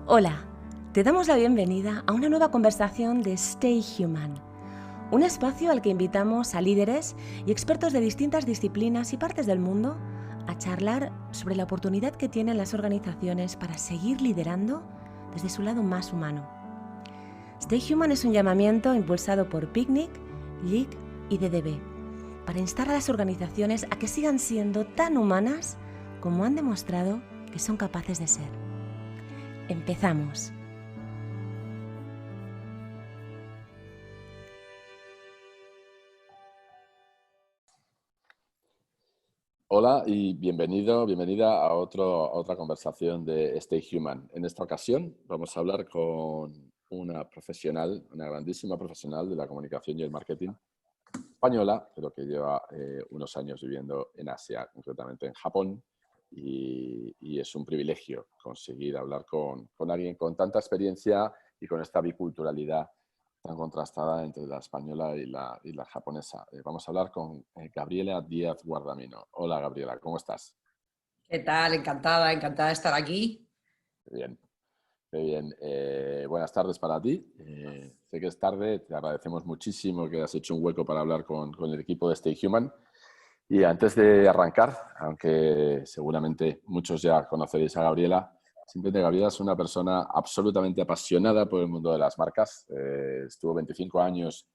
Hola, te damos la bienvenida a una nueva conversación de Stay Human, un espacio al que invitamos a líderes y expertos de distintas disciplinas y partes del mundo a charlar sobre la oportunidad que tienen las organizaciones para seguir liderando desde su lado más humano. Stay Human es un llamamiento impulsado por Picnic, LIC y DDB para instar a las organizaciones a que sigan siendo tan humanas como han demostrado que son capaces de ser. Empezamos. Hola y bienvenida a otra conversación de Stay Human. En esta ocasión vamos a hablar con una profesional, una grandísima profesional de la comunicación y el marketing española, pero que lleva unos años viviendo en Asia, concretamente en Japón, y es un privilegio conseguir hablar con alguien con tanta experiencia y con esta biculturalidad tan contrastada entre la española y la japonesa. Vamos a hablar con Gabriela Díaz Guardamino. Hola, Gabriela, ¿cómo estás? ¿Qué tal? Encantada de estar aquí. Bien, muy bien. Buenas tardes para ti. Sé que es tarde, te agradecemos muchísimo que has hecho un hueco para hablar con el equipo de Stay Human. Y antes de arrancar, aunque seguramente muchos ya conoceréis a Gabriela, simplemente Gabriela es una persona absolutamente apasionada por el mundo de las marcas. Estuvo 25 años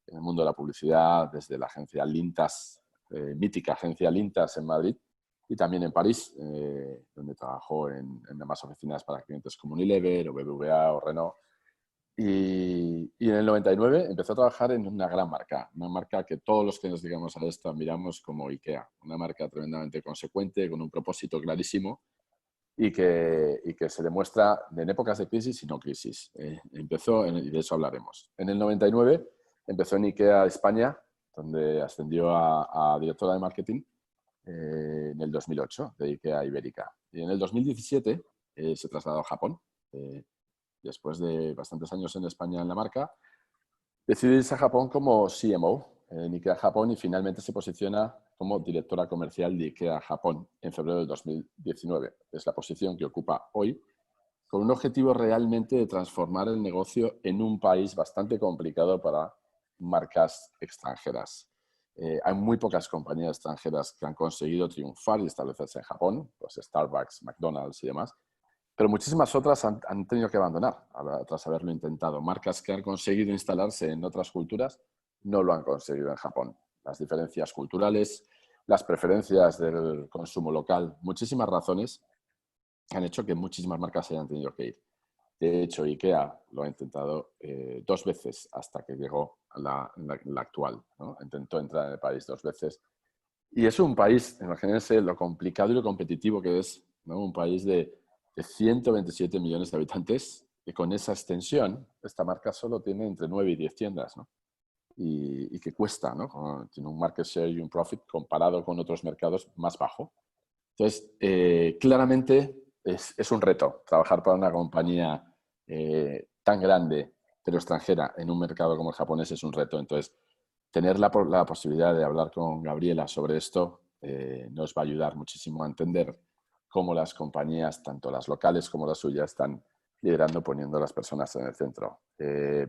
en el mundo de la publicidad, desde la agencia Lintas, mítica agencia Lintas en Madrid, y también en París, donde trabajó en demás oficinas para clientes como Unilever, o BBVA o Renault. Y en el 99 empezó a trabajar en una marca que todos los que nos digamos a esto miramos como IKEA, una marca tremendamente consecuente, con un propósito clarísimo y que se demuestra en épocas de crisis y no crisis. Y de eso hablaremos. En el 99 empezó en IKEA España, donde ascendió a directora de marketing en el 2008, de IKEA Ibérica. Y en el 2017 se trasladó a Japón. Después de bastantes años en España en la marca, decide irse a Japón como CMO en IKEA Japón y finalmente se posiciona como directora comercial de IKEA Japón en febrero del 2019. Es la posición que ocupa hoy, con un objetivo realmente de transformar el negocio en un país bastante complicado para marcas extranjeras. Hay muy pocas compañías extranjeras que han conseguido triunfar y establecerse en Japón, pues Starbucks, McDonald's y demás. Pero muchísimas otras han tenido que abandonar tras haberlo intentado. Marcas que han conseguido instalarse en otras culturas no lo han conseguido en Japón. Las diferencias culturales, las preferencias del consumo local, muchísimas razones han hecho que muchísimas marcas se hayan tenido que ir. De hecho, IKEA lo ha intentado 2 veces hasta que llegó a la actual, ¿no? Intentó entrar en el país 2 veces. Y es un país, imagínense lo complicado y lo competitivo que es, ¿no? Un país de 127 millones de habitantes, y con esa extensión, esta marca solo tiene entre 9 y 10 tiendas, ¿no? Y que cuesta, ¿no? Tiene un market share y un profit comparado con otros mercados más bajo. Entonces, claramente es un reto trabajar para una compañía tan grande, pero extranjera, en un mercado como el japonés es un reto. Entonces, tener la posibilidad de hablar con Gabriela sobre esto nos va a ayudar muchísimo a entender cómo las compañías, tanto las locales como las suyas, están liderando poniendo a las personas en el centro.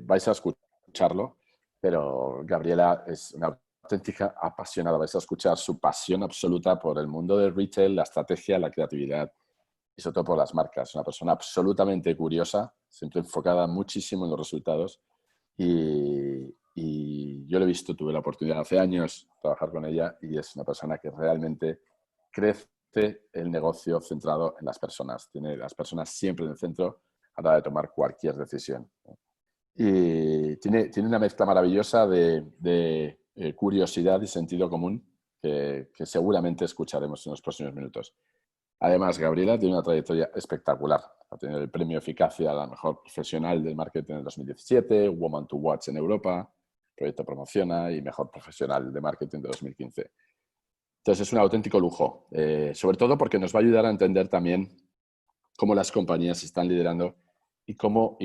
Vais a escucharlo, pero Gabriela es una auténtica apasionada. Vais a escuchar su pasión absoluta por el mundo del retail, la estrategia, la creatividad y sobre todo por las marcas. Una persona absolutamente curiosa, siempre enfocada muchísimo en los resultados. Y yo lo he visto, tuve la oportunidad hace años de trabajar con ella y es una persona que realmente crece el negocio centrado en las personas. Tiene las personas siempre en el centro a la hora de tomar cualquier decisión. Y tiene una mezcla maravillosa de curiosidad y sentido común que seguramente escucharemos en los próximos minutos. Además, Gabriela tiene una trayectoria espectacular. Ha tenido el premio Eficacia a la mejor profesional del marketing en el 2017, Woman to Watch en Europa, Proyecto Promociona y mejor profesional de marketing de 2015. Entonces, es un auténtico lujo, sobre todo porque nos va a ayudar a entender también cómo las compañías están liderando y cómo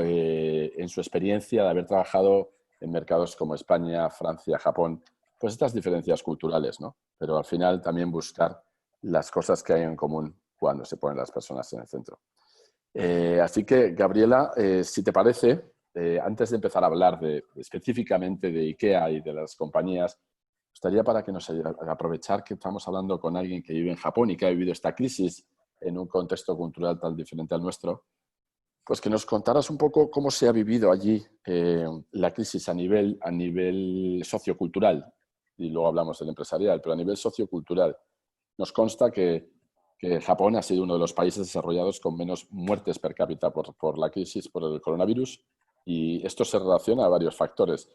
en su experiencia de haber trabajado en mercados como España, Francia, Japón, pues estas diferencias culturales, ¿no? Pero al final también buscar las cosas que hay en común cuando se ponen las personas en el centro. Así que, Gabriela, si te parece, antes de empezar a hablar específicamente de IKEA y de las compañías, me gustaría para que nos aprovechar que estamos hablando con alguien que vive en Japón y que ha vivido esta crisis en un contexto cultural tan diferente al nuestro, pues que nos contaras un poco cómo se ha vivido allí la crisis a nivel sociocultural, y luego hablamos del empresarial, pero a nivel sociocultural. Nos consta que Japón ha sido uno de los países desarrollados con menos muertes per cápita por la crisis, por el coronavirus, y esto se relaciona a varios factores.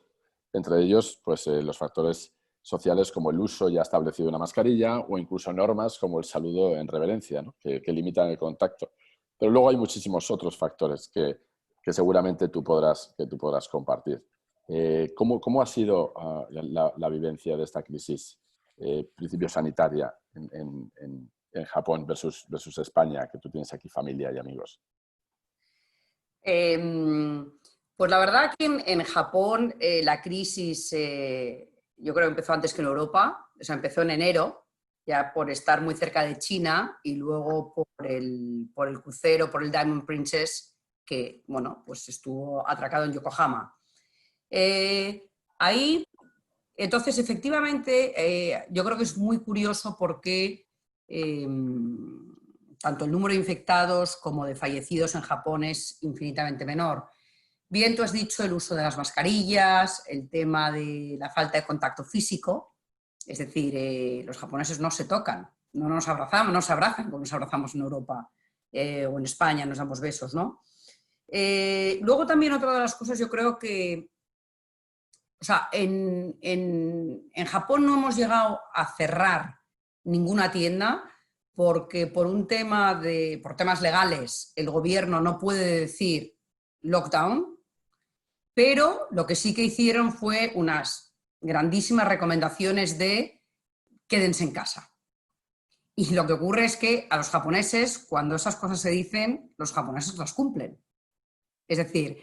Entre ellos, pues los factores sociales como el uso ya establecido de una mascarilla o incluso normas como el saludo en reverencia, ¿no? que limitan el contacto. Pero luego hay muchísimos otros factores que seguramente tú podrás compartir. ¿Cómo ha sido la vivencia de esta crisis, principio sanitaria, en Japón versus España, que tú tienes aquí familia y amigos? Pues la verdad que en Japón la crisis yo creo que empezó antes que en Europa, o sea, empezó en enero, ya por estar muy cerca de China y luego por el crucero, por el Diamond Princess, que bueno, pues estuvo atracado en Yokohama. Ahí, entonces, efectivamente, yo creo que es muy curioso porque tanto el número de infectados como de fallecidos en Japón es infinitamente menor. Bien, tú has dicho el uso de las mascarillas, el tema de la falta de contacto físico, es decir, los japoneses no se tocan, no nos abrazamos, no se abrazan como nos abrazamos en Europa o en España, nos damos besos, ¿no? Luego también otra de las cosas, yo creo que, o sea, en Japón no hemos llegado a cerrar ninguna tienda porque por temas legales el gobierno no puede decir lockdown, pero lo que sí que hicieron fue unas grandísimas recomendaciones de quédense en casa. Y lo que ocurre es que a los japoneses, cuando esas cosas se dicen, los japoneses las cumplen. Es decir,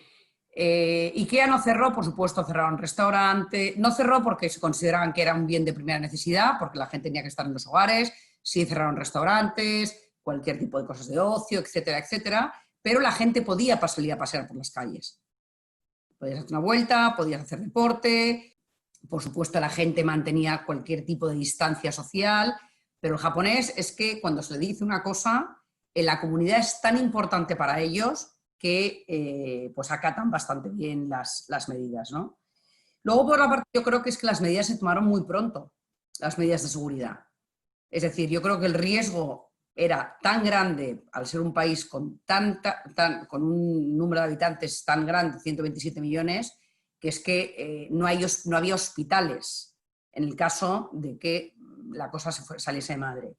IKEA no cerró, por supuesto, cerraron restaurante, no cerró porque se consideraban que era un bien de primera necesidad, porque la gente tenía que estar en los hogares, sí cerraron restaurantes, cualquier tipo de cosas de ocio, etcétera, etcétera, pero la gente podía salir a pasear por las calles. Podías hacer una vuelta, podías hacer deporte, por supuesto la gente mantenía cualquier tipo de distancia social, pero el japonés es que cuando se le dice una cosa, en la comunidad es tan importante para ellos que pues acatan bastante bien las medidas, ¿no? Luego, por la parte, yo creo que es que las medidas se tomaron muy pronto, las medidas de seguridad. Es decir, yo creo que el riesgo era tan grande al ser un país con un número de habitantes tan grande, 127 millones, que es que no había hospitales en el caso de que la cosa saliese de madre.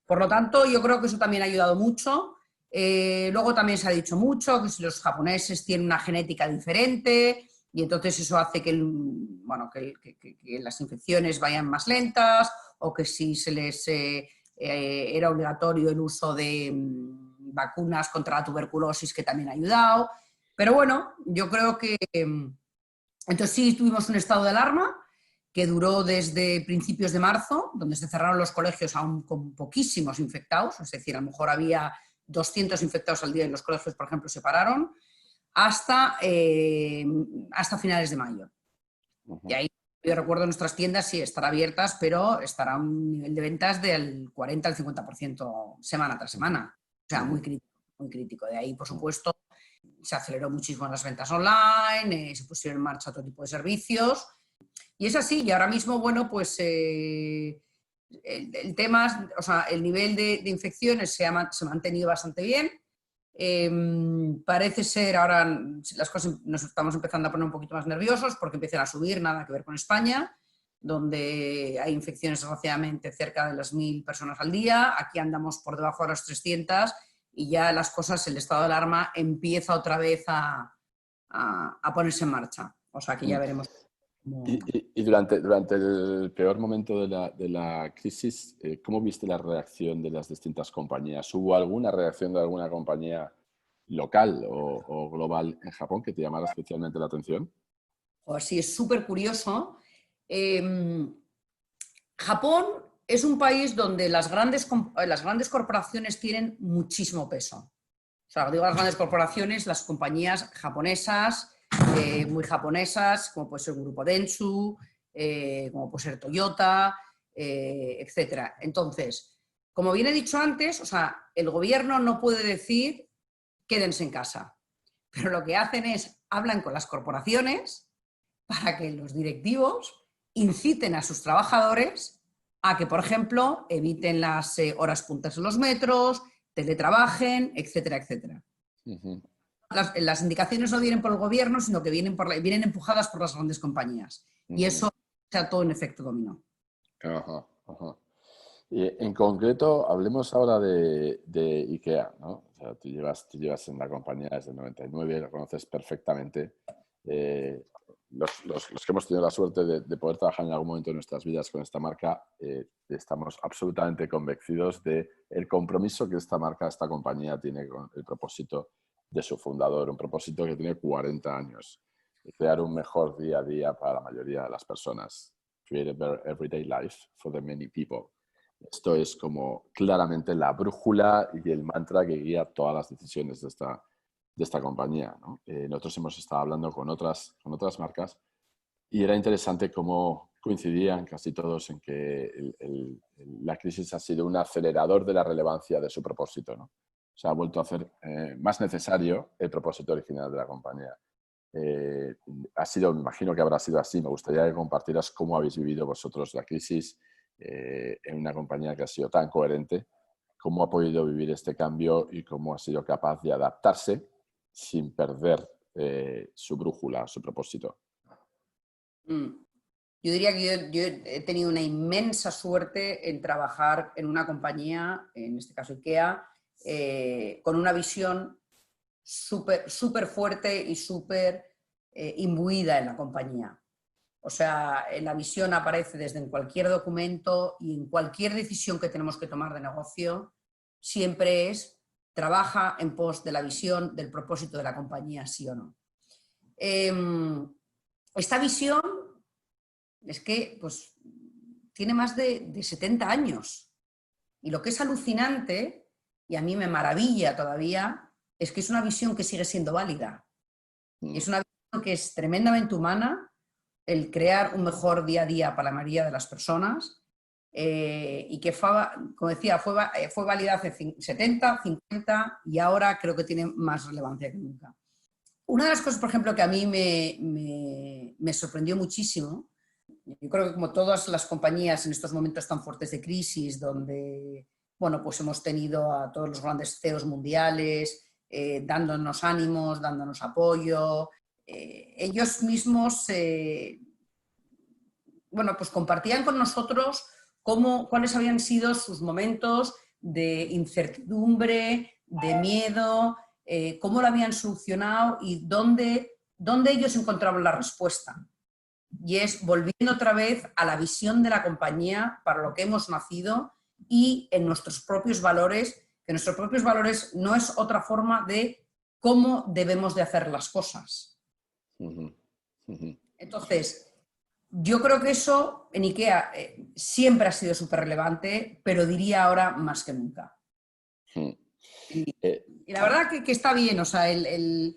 Por lo tanto, yo creo que eso también ha ayudado mucho. Luego también se ha dicho mucho que si los japoneses tienen una genética diferente y entonces eso hace que las infecciones vayan más lentas o que si se les era obligatorio el uso de vacunas contra la tuberculosis, que también ha ayudado. Pero bueno, yo creo que entonces sí tuvimos un estado de alarma que duró desde principios de marzo, donde se cerraron los colegios aún con poquísimos infectados, es decir, a lo mejor había 200 infectados al día y los colegios, por ejemplo, se pararon, hasta finales de mayo. Y ahí, yo recuerdo, nuestras tiendas sí estarán abiertas, pero estará a un nivel de ventas del 40 al 50% semana tras semana. O sea, muy crítico, muy crítico. De ahí, por supuesto, se aceleró muchísimo las ventas online, se pusieron en marcha otro tipo de servicios. Y es así, y ahora mismo, bueno, pues el tema, o sea, el nivel de infecciones se ha mantenido bastante bien. Parece ser, ahora las cosas nos estamos empezando a poner un poquito más nerviosos porque empiezan a subir, nada que ver con España, donde hay infecciones desgraciadamente cerca de las 1000 personas al día. Aquí andamos por debajo de las 300 y ya las cosas, el estado de alarma empieza otra vez a ponerse en marcha. O sea que ya veremos. Y durante el peor momento de la crisis, ¿cómo viste la reacción de las distintas compañías? ¿Hubo alguna reacción de alguna compañía local o global en Japón que te llamara especialmente la atención? Pues sí, es súper curioso. Japón es un país donde las grandes corporaciones tienen muchísimo peso. O sea, digo las grandes corporaciones, las compañías japonesas, muy japonesas, como puede ser el grupo Dentsu, como puede ser Toyota, etcétera. Entonces, como bien he dicho antes, o sea, el gobierno no puede decir quédense en casa, pero lo que hacen es hablan con las corporaciones para que los directivos inciten a sus trabajadores a que, por ejemplo, eviten las horas puntas en los metros, teletrabajen, etcétera, etcétera. Ujú. Las indicaciones no vienen por el gobierno, sino que vienen empujadas por las grandes compañías. Y eso sea todo en efecto dominó. Ajá, ajá. Y en concreto, hablemos ahora de IKEA, ¿no? O sea, tú llevas en la compañía desde el 99, la conoces perfectamente. Los que hemos tenido la suerte de poder trabajar en algún momento de nuestras vidas con esta marca, estamos absolutamente convencidos de el compromiso que esta marca, esta compañía tiene con el propósito de su fundador, un propósito que tiene 40 años, de crear un mejor día a día para la mayoría de las personas. Create a better everyday life for the many people. Esto es como claramente la brújula y el mantra que guía todas las decisiones de esta compañía, ¿no? Nosotros hemos estado hablando con otras marcas y era interesante cómo coincidían casi todos en que la crisis ha sido un acelerador de la relevancia de su propósito, ¿no? Se ha vuelto a hacer más necesario el propósito original de la compañía. Ha sido, me imagino que habrá sido así. Me gustaría que compartieras cómo habéis vivido vosotros la crisis en una compañía que ha sido tan coherente, cómo ha podido vivir este cambio y cómo ha sido capaz de adaptarse sin perder su brújula, su propósito. Yo diría que yo he tenido una inmensa suerte en trabajar en una compañía, en este caso IKEA, con una visión súper fuerte y súper imbuida en la compañía. O sea, la visión aparece desde en cualquier documento y en cualquier decisión que tenemos que tomar de negocio, siempre es trabaja en pos de la visión, del propósito de la compañía, sí o no. Esta visión es que pues, tiene más de 70 años. Y lo que es alucinante, y a mí me maravilla todavía, es que es una visión que sigue siendo válida. Es una visión que es tremendamente humana, el crear un mejor día a día para la mayoría de las personas y que, como decía, fue válida hace 70, 50 y ahora creo que tiene más relevancia que nunca. Una de las cosas, por ejemplo, que a mí me sorprendió muchísimo, yo creo que como todas las compañías en estos momentos tan fuertes de crisis, donde bueno, pues hemos tenido a todos los grandes CEOs mundiales dándonos ánimos, dándonos apoyo, ellos mismos bueno, pues compartían con nosotros cuáles habían sido sus momentos de incertidumbre, de miedo, cómo lo habían solucionado y dónde ellos encontraban la respuesta. Y es volviendo otra vez a la visión de la compañía para lo que hemos nacido y en nuestros propios valores, que nuestros propios valores no es otra forma de cómo debemos de hacer las cosas. Entonces, yo creo que eso en IKEA siempre ha sido súper relevante, pero diría ahora más que nunca. Y la verdad que está bien, o sea, ayer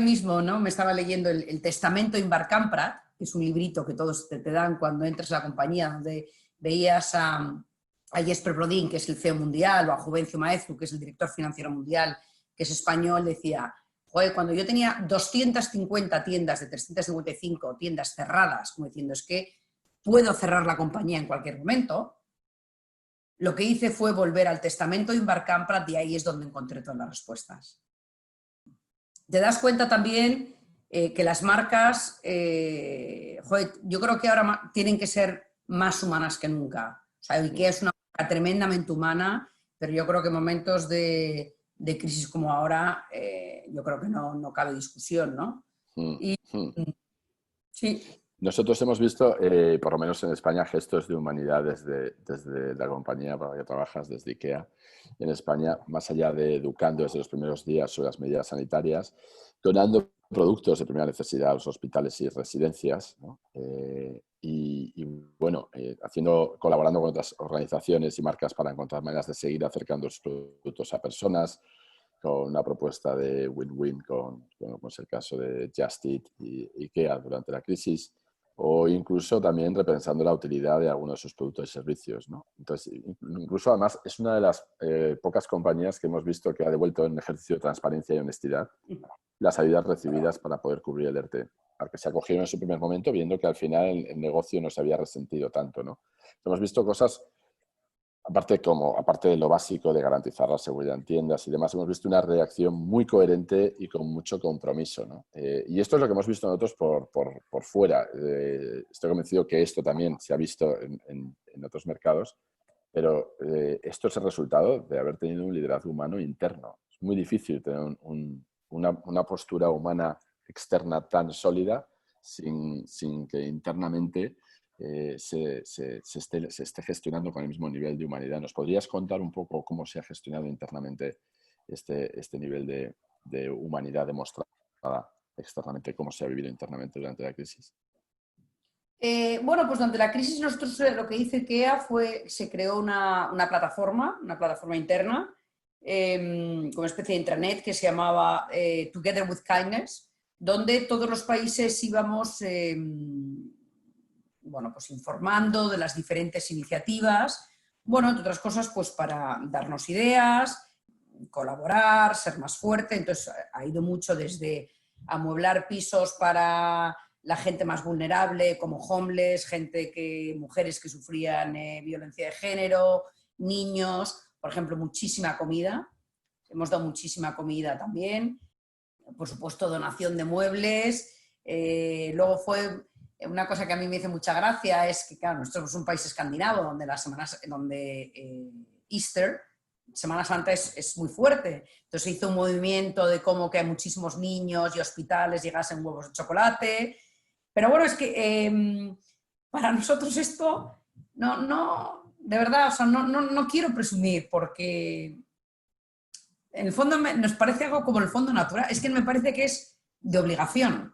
mismo, ¿no? Me estaba leyendo el Testamento Invar Kamprad, que es un librito que todos te dan cuando entras a la compañía, donde veías a Jesper Brodin, que es el CEO mundial, o a Juvencio Maezu, que es el director financiero mundial, que es español, decía, joder, cuando yo tenía 250 tiendas de 355 tiendas cerradas, como diciendo, es que puedo cerrar la compañía en cualquier momento, lo que hice fue volver al Testamento Invar Kamprad y ahí es donde encontré todas las respuestas. Te das cuenta también que las marcas, joder, yo creo que ahora tienen que ser más humanas que nunca. O sea, IKEA es una marca tremendamente humana, pero yo creo que en momentos de crisis como ahora, yo creo que no cabe discusión, ¿no? Sí. Nosotros hemos visto, por lo menos en España, gestos de humanidad desde la compañía para la que trabajas, desde IKEA, en España, más allá de educando desde los primeros días sobre las medidas sanitarias, donando productos de primera necesidad a los hospitales y residencias, ¿no? Bueno, colaborando con otras organizaciones y marcas para encontrar maneras de seguir acercando sus productos a personas, con una propuesta de win-win, como es el caso de Just Eat y IKEA durante la crisis, o incluso también repensando la utilidad de algunos de sus productos y servicios, ¿no? Entonces, incluso además es una de las pocas compañías que hemos visto que ha devuelto en ejercicio de transparencia y honestidad las ayudas recibidas para poder cubrir el ERTE, al que se acogieron en su primer momento, viendo que al final el negocio no se había resentido tanto, ¿no? Hemos visto cosas, aparte de lo básico de garantizar la seguridad en tiendas y demás, hemos visto una reacción muy coherente y con mucho compromiso, ¿no? Y esto es lo que hemos visto nosotros por fuera. Estoy convencido que esto también se ha visto en otros mercados, pero esto es el resultado de haber tenido un liderazgo humano interno. Es muy difícil tener una postura humana externa tan sólida sin que internamente se esté gestionando con el mismo nivel de humanidad. ¿Nos podrías contar un poco cómo se ha gestionado internamente este nivel de humanidad demostrada externamente, cómo se ha vivido internamente durante la crisis? Bueno, pues durante la crisis nosotros lo que hizo IKEA se creó una plataforma interna, como una especie de intranet que se llamaba Together with Kindness, donde todos los países íbamos bueno, pues informando de las diferentes iniciativas, bueno, entre otras cosas, pues para darnos ideas, colaborar, ser más fuerte. Entonces ha ido mucho desde amueblar pisos para la gente más vulnerable, como homeless, mujeres que sufrían violencia de género, niños, por ejemplo, muchísima comida. Hemos dado muchísima comida también. Por supuesto, donación de muebles. Luego fue una cosa que a mí me hizo mucha gracia, es que, claro, nosotros somos un país escandinavo donde Easter, Semana Santa, es muy fuerte. Entonces se hizo un movimiento de cómo que a muchísimos niños y hospitales llegasen huevos de chocolate. Pero bueno, es que para nosotros esto, de verdad, o sea, no quiero presumir, porque en el fondo nos parece algo como el fondo natural. Es que me parece que es de obligación.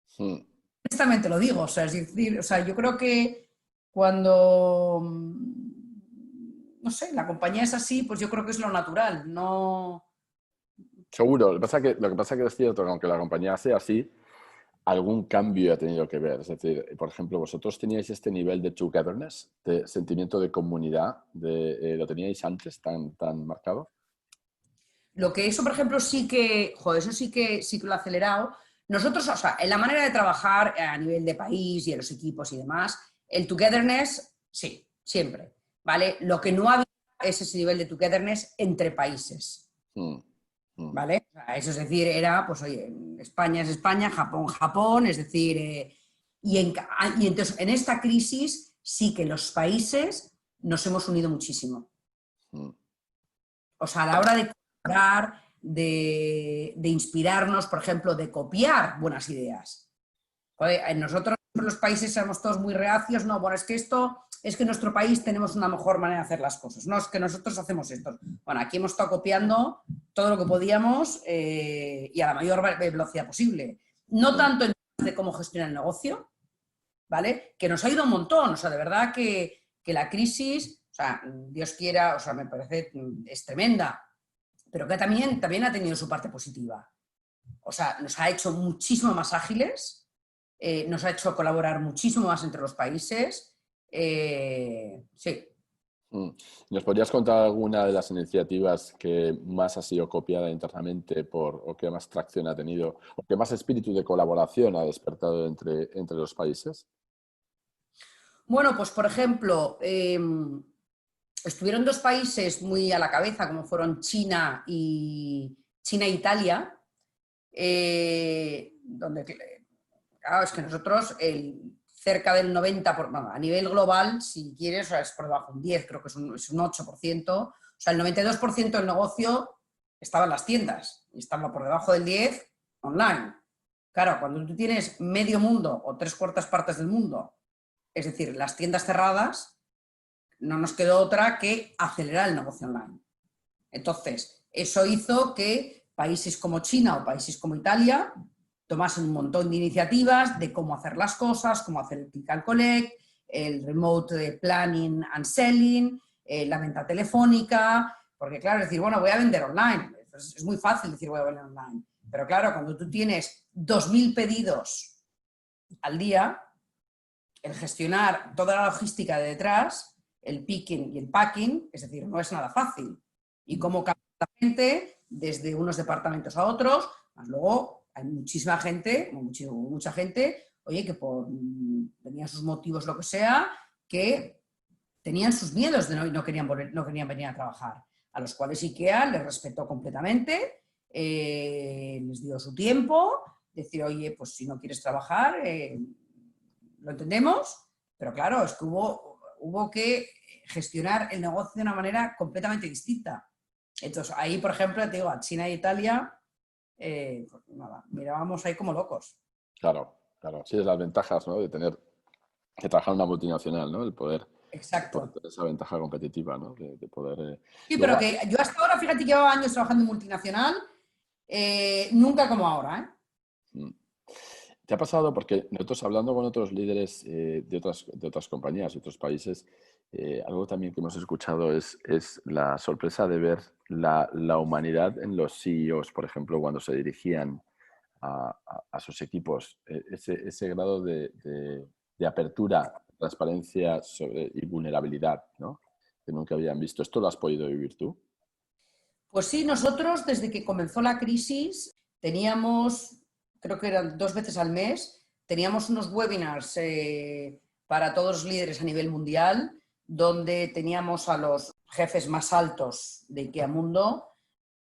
Sí. Honestamente lo digo, o sea, es decir, o sea, yo creo que cuando, no sé, la compañía es así, pues yo creo que es lo natural, no... Seguro. Lo que pasa que es cierto que aunque la compañía sea así, algún cambio ha tenido que ver. Es decir, por ejemplo, vosotros teníais este nivel de togetherness, de sentimiento de comunidad, ¿lo teníais antes tan marcado? Lo que eso, por ejemplo, sí que, joder, eso sí que lo ha acelerado. Nosotros, o sea, en la manera de trabajar a nivel de país y en los equipos y demás, el togetherness, sí, siempre, ¿vale? Lo que no había es ese nivel de togetherness entre países, ¿vale? O sea, eso es decir, era, pues oye, España es España, Japón, Japón, es decir, y entonces en esta crisis sí que los países nos hemos unido muchísimo. O sea, a la hora de colaborar, de inspirarnos, por ejemplo, de copiar buenas ideas. Joder, nosotros los países somos todos muy reacios, no, bueno, es que en nuestro país tenemos una mejor manera de hacer las cosas, no, es que nosotros hacemos esto. Bueno, aquí hemos estado copiando todo lo que podíamos y a la mayor velocidad posible. No tanto en de cómo gestionar el negocio, ¿vale? Que nos ha ido un montón, o sea, de verdad que la crisis, o sea, Dios quiera, o sea, me parece, es tremenda, pero que también ha tenido su parte positiva. O sea, nos ha hecho muchísimo más ágiles, nos ha hecho colaborar muchísimo más entre los países. Sí. ¿Nos podrías contar alguna de las iniciativas que más ha sido copiada internamente o que más tracción ha tenido, o que más espíritu de colaboración ha despertado entre los países? Bueno, pues por ejemplo, estuvieron dos países muy a la cabeza, como fueron China e Italia, donde, claro, es que nosotros cerca del 90%, a nivel global, si quieres, o sea, es por debajo un 10%, creo que es un 8%, o sea, el 92% del negocio estaba en las tiendas y estaba por debajo del 10% online. Claro, cuando tú tienes medio mundo o 3/4 partes del mundo, es decir, las tiendas cerradas, no nos quedó otra que acelerar el negocio online. Entonces, eso hizo que países como China o países como Italia tomasen un montón de iniciativas de cómo hacer las cosas, cómo hacer el click and collect, el remote planning and selling, la venta telefónica, porque claro, es decir, bueno, voy a vender online. Entonces, es muy fácil decir voy a vender online. Pero claro, cuando tú tienes 2.000 pedidos al día, el gestionar toda la logística de detrás, el picking y el packing, es decir, no es nada fácil. Y cómo cambia la gente desde unos departamentos a otros, más luego hay muchísima gente, mucha gente, oye, que tenían sus motivos, lo que sea, que tenían sus miedos de no querían venir a trabajar, a los cuales IKEA les respetó completamente, les dio su tiempo, decir, oye, pues si no quieres trabajar, lo entendemos, pero claro, es que hubo que gestionar el negocio de una manera completamente distinta. Entonces, ahí, por ejemplo, te digo, a China e Italia, pues nada, mirábamos ahí como locos. Claro, claro. Sí, es las ventajas, ¿no? De tener que trabajar en una multinacional, ¿no? El poder Exacto. tener esa ventaja competitiva, ¿no? De poder... Sí, Luego, pero que yo hasta ahora, fíjate que llevaba años trabajando en multinacional, nunca como ahora, ¿eh? ¿te ha pasado? Porque nosotros hablando con otros líderes de otras compañías, de otros países, algo también que hemos escuchado es la sorpresa de ver la humanidad en los CEOs, por ejemplo, cuando se dirigían a sus equipos. Ese grado de apertura, transparencia y vulnerabilidad, ¿no? Que nunca habían visto. ¿Esto lo has podido vivir tú? Pues sí, nosotros desde que comenzó la crisis teníamos, creo que eran 2 veces al mes, teníamos unos webinars para todos los líderes a nivel mundial, donde teníamos a los jefes más altos de IKEA Mundo,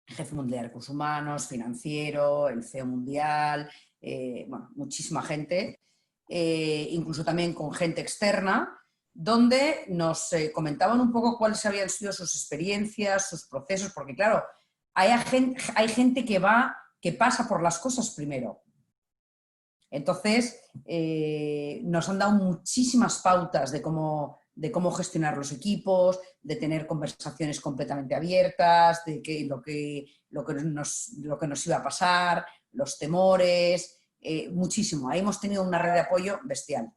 jefe mundial de recursos humanos, financiero, el CEO mundial, bueno, muchísima gente, incluso también con gente externa, donde nos comentaban un poco cuáles habían sido sus experiencias, sus procesos, porque claro, hay gente que pasa por las cosas primero. Entonces, nos han dado muchísimas pautas de cómo gestionar los equipos, de tener conversaciones completamente abiertas, de lo que nos iba a pasar, los temores, muchísimo. Ahí hemos tenido una red de apoyo bestial.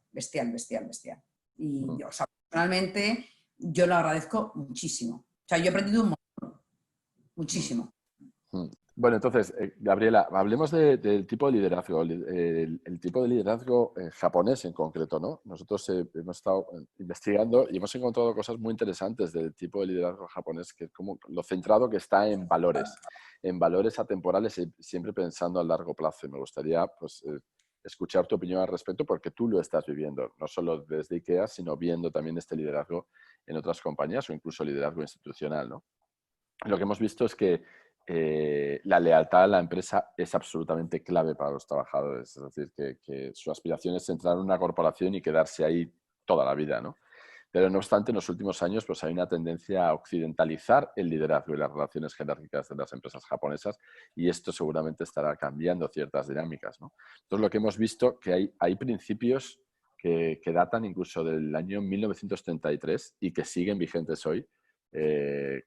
Y yo, o sea, personalmente, yo lo agradezco muchísimo. O sea, yo he aprendido un montón, muchísimo. Bueno, entonces, Gabriela, hablemos del tipo de liderazgo, el tipo de liderazgo japonés en concreto, ¿no? Nosotros hemos estado investigando y hemos encontrado cosas muy interesantes del tipo de liderazgo japonés, que es como lo centrado que está en valores atemporales y siempre pensando a largo plazo. Y me gustaría, pues, escuchar tu opinión al respecto porque tú lo estás viviendo, no solo desde IKEA, sino viendo también este liderazgo en otras compañías o incluso liderazgo institucional, ¿no? Lo que hemos visto es que la lealtad a la empresa es absolutamente clave para los trabajadores. Es decir, que su aspiración es entrar en una corporación y quedarse ahí toda la vida, ¿no? Pero no obstante, en los últimos años pues, hay una tendencia a occidentalizar el liderazgo y las relaciones jerárquicas de las empresas japonesas y esto seguramente estará cambiando ciertas dinámicas, ¿no? Entonces, lo que hemos visto que hay principios que datan incluso del año 1933 y que siguen vigentes hoy,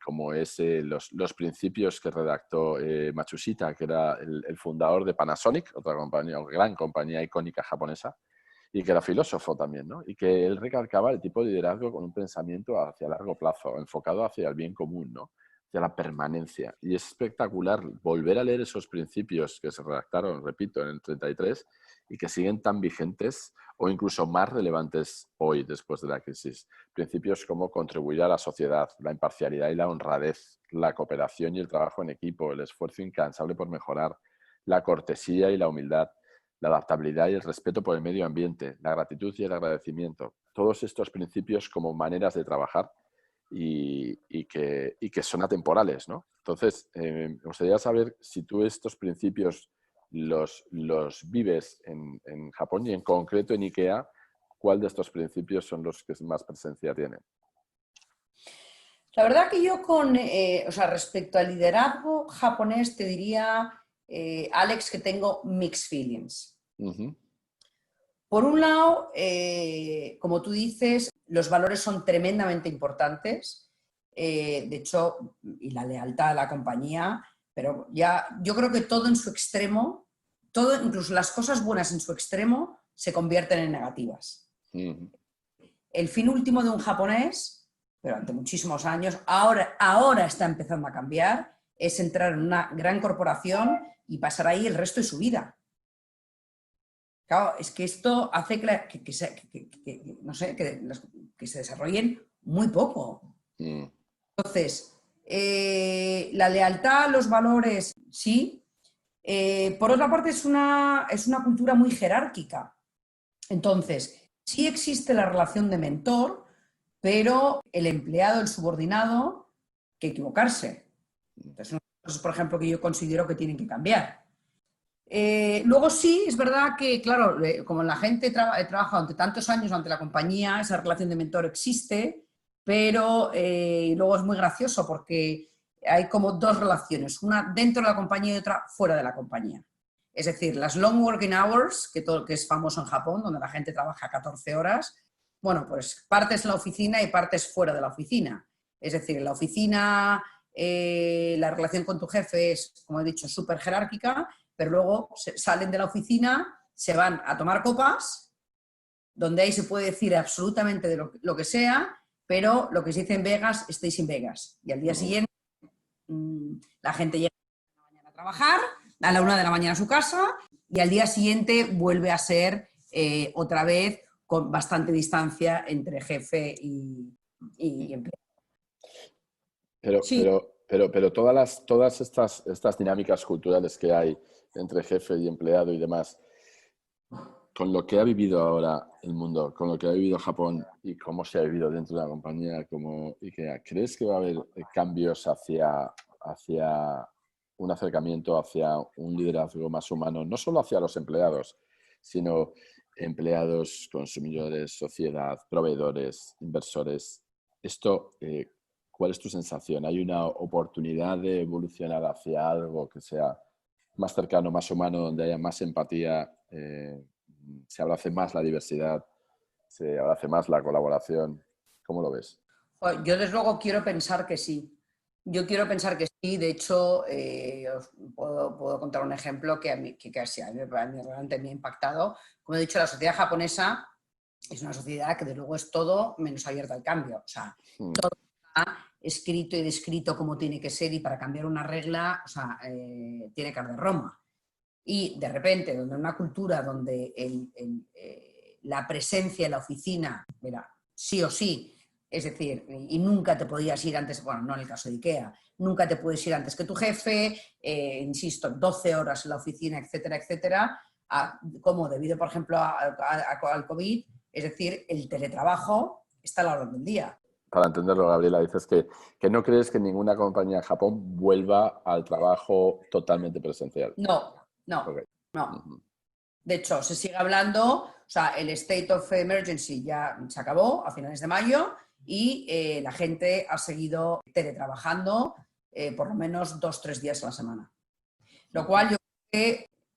como es los principios que redactó Matsushita, que era el fundador de Panasonic, otra compañía, gran compañía icónica japonesa, y que era filósofo también, ¿no? Y que él recalcaba el tipo de liderazgo con un pensamiento hacia largo plazo, enfocado hacia el bien común, ¿no? Hacia la permanencia. Y es espectacular volver a leer esos principios que se redactaron, repito, en el 33 y que siguen tan vigentes o incluso más relevantes hoy, después de la crisis. Principios como contribuir a la sociedad, la imparcialidad y la honradez, la cooperación y el trabajo en equipo, el esfuerzo incansable por mejorar, la cortesía y la humildad, la adaptabilidad y el respeto por el medio ambiente, la gratitud y el agradecimiento. Todos estos principios como maneras de trabajar y que son atemporales, ¿no? Entonces, me gustaría saber si tú estos principios los vives en Japón y en concreto en IKEA, ¿cuál de estos principios son los que más presencia tienen? La verdad que yo respecto al liderazgo japonés te diría, Alex, que tengo mixed feelings. Uh-huh. Por un lado, como tú dices, los valores son tremendamente importantes, de hecho, y la lealtad a la compañía, pero ya yo creo que todo en su extremo, todo, incluso las cosas buenas en su extremo, se convierten en negativas. Uh-huh. El fin último de un japonés, durante muchísimos años, ahora está empezando a cambiar, es entrar en una gran corporación y pasar ahí el resto de su vida. Claro, es que esto hace que se desarrollen muy poco. Entonces, la lealtad, los valores, sí. Por otra parte, es una cultura muy jerárquica. Entonces, sí existe la relación de mentor, pero el empleado, el subordinado, que equivocarse. Entonces, son cosas, por ejemplo, que yo considero que tienen que cambiar. Luego sí, es verdad que, claro, como la gente trabaja durante tantos años ante la compañía, esa relación de mentor existe, pero luego es muy gracioso porque hay como dos relaciones, una dentro de la compañía y otra fuera de la compañía. Es decir, las long working hours, que es famoso en Japón, donde la gente trabaja 14 horas, bueno, pues partes en la oficina y partes fuera de la oficina. Es decir, en la oficina la relación con tu jefe es, como he dicho, súper jerárquica, pero luego salen de la oficina, se van a tomar copas, donde ahí se puede decir absolutamente de lo que sea, pero lo que se dice en Vegas, estáis en Vegas. Y al día siguiente la gente llega a la mañana a trabajar, a la 1 de la mañana a su casa, y al día siguiente vuelve a ser otra vez con bastante distancia entre jefe y empleado. Sí. Pero todas estas dinámicas culturales que hay entre jefe y empleado y demás, con lo que ha vivido ahora el mundo, con lo que ha vivido Japón y cómo se ha vivido dentro de la compañía, ¿crees que va a haber cambios hacia un acercamiento, hacia un liderazgo más humano, no solo hacia los empleados, sino empleados, consumidores, sociedad, proveedores, inversores? Esto, ¿cuál es tu sensación? ¿Hay una oportunidad de evolucionar hacia algo que sea más cercano, más humano, donde haya más empatía, se abrace más la diversidad, se abrace más la colaboración? ¿Cómo lo ves? Yo desde luego quiero pensar que sí. Yo quiero pensar que sí. De hecho, os puedo contar un ejemplo que a mí realmente me ha impactado. Como he dicho, la sociedad japonesa es una sociedad que desde luego es todo menos abierta al cambio. O sea, todo está escrito y descrito como tiene que ser, y para cambiar una regla, o sea, tiene que arder Roma. Y de repente, donde una cultura donde la presencia en la oficina era sí o sí, es decir, y nunca te podías ir antes, bueno, no en el caso de IKEA, nunca te puedes ir antes que tu jefe, insisto, 12 horas en la oficina, etcétera, etcétera, como debido, por ejemplo, al COVID, es decir, el teletrabajo está a la orden del día. Para entenderlo, Gabriela, dices que no crees que ninguna compañía en Japón vuelva al trabajo totalmente presencial. No. Okay. No. De hecho, se sigue hablando, o sea, el State of Emergency ya se acabó a finales de mayo y la gente ha seguido teletrabajando por lo menos 2-3 días a la semana. Lo cual yo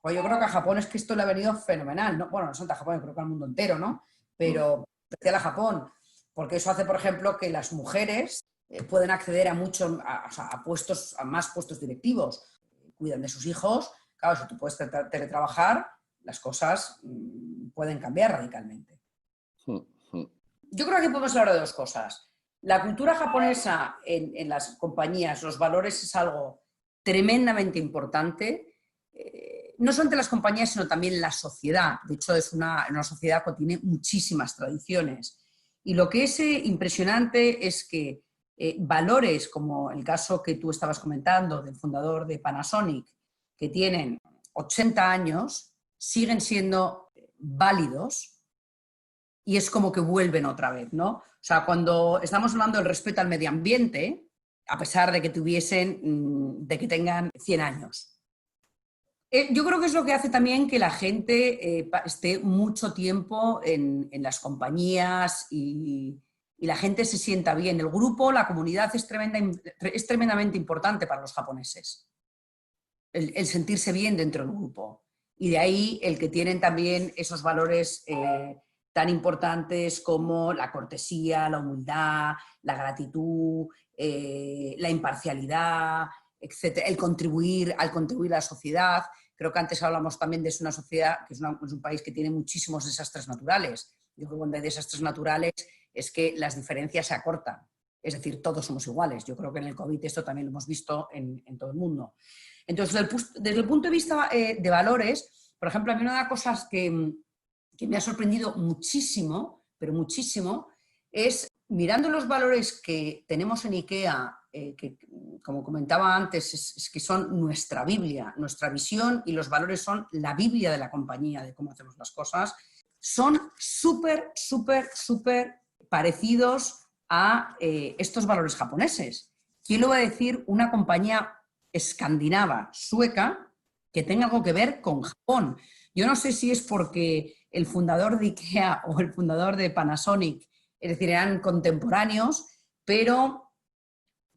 creo que a Japón es que esto le ha venido fenomenal, ¿no? Bueno, no solo a Japón, creo que al mundo entero, ¿no? Pero especial a Japón, porque eso hace, por ejemplo, que las mujeres pueden acceder a más puestos directivos, cuidan de sus hijos. Claro, si tú puedes teletrabajar, las cosas pueden cambiar radicalmente. Yo creo que podemos hablar de dos cosas. La cultura japonesa en las compañías, los valores, es algo tremendamente importante, no solo entre las compañías, sino también en la sociedad. De hecho, es una sociedad que tiene muchísimas tradiciones. Y lo que es impresionante es que valores como el caso que tú estabas comentando del fundador de Panasonic, que tienen 80 años, siguen siendo válidos y es como que vuelven otra vez, ¿no? O sea, cuando estamos hablando del respeto al medio ambiente, a pesar de que tengan 100 años. Yo creo que es lo que hace también que la gente esté mucho tiempo en las compañías y la gente se sienta bien. El grupo, la comunidad es tremendamente importante para los japoneses. El sentirse bien dentro del grupo. Y de ahí el que tienen también esos valores tan importantes como la cortesía, la humildad, la gratitud, la imparcialidad, etcétera, al contribuir a la sociedad. Creo que antes hablamos también de una sociedad que es un país que tiene muchísimos desastres naturales. Yo creo que cuando hay desastres naturales es que las diferencias se acortan. Es decir, todos somos iguales. Yo creo que en el COVID esto también lo hemos visto en todo el mundo. Entonces, desde el punto de vista de valores, por ejemplo, a mí una de las cosas que me ha sorprendido muchísimo, pero muchísimo, es mirando los valores que tenemos en IKEA, que como comentaba antes, es que son nuestra Biblia, nuestra visión, y los valores son la Biblia de la compañía, de cómo hacemos las cosas, son súper, súper, súper parecidos a estos valores japoneses. ¿Quién lo va a decir? Una compañía escandinava, sueca, que tenga algo que ver con Japón. Yo no sé si es porque el fundador de IKEA o el fundador de Panasonic, es decir, eran contemporáneos, pero,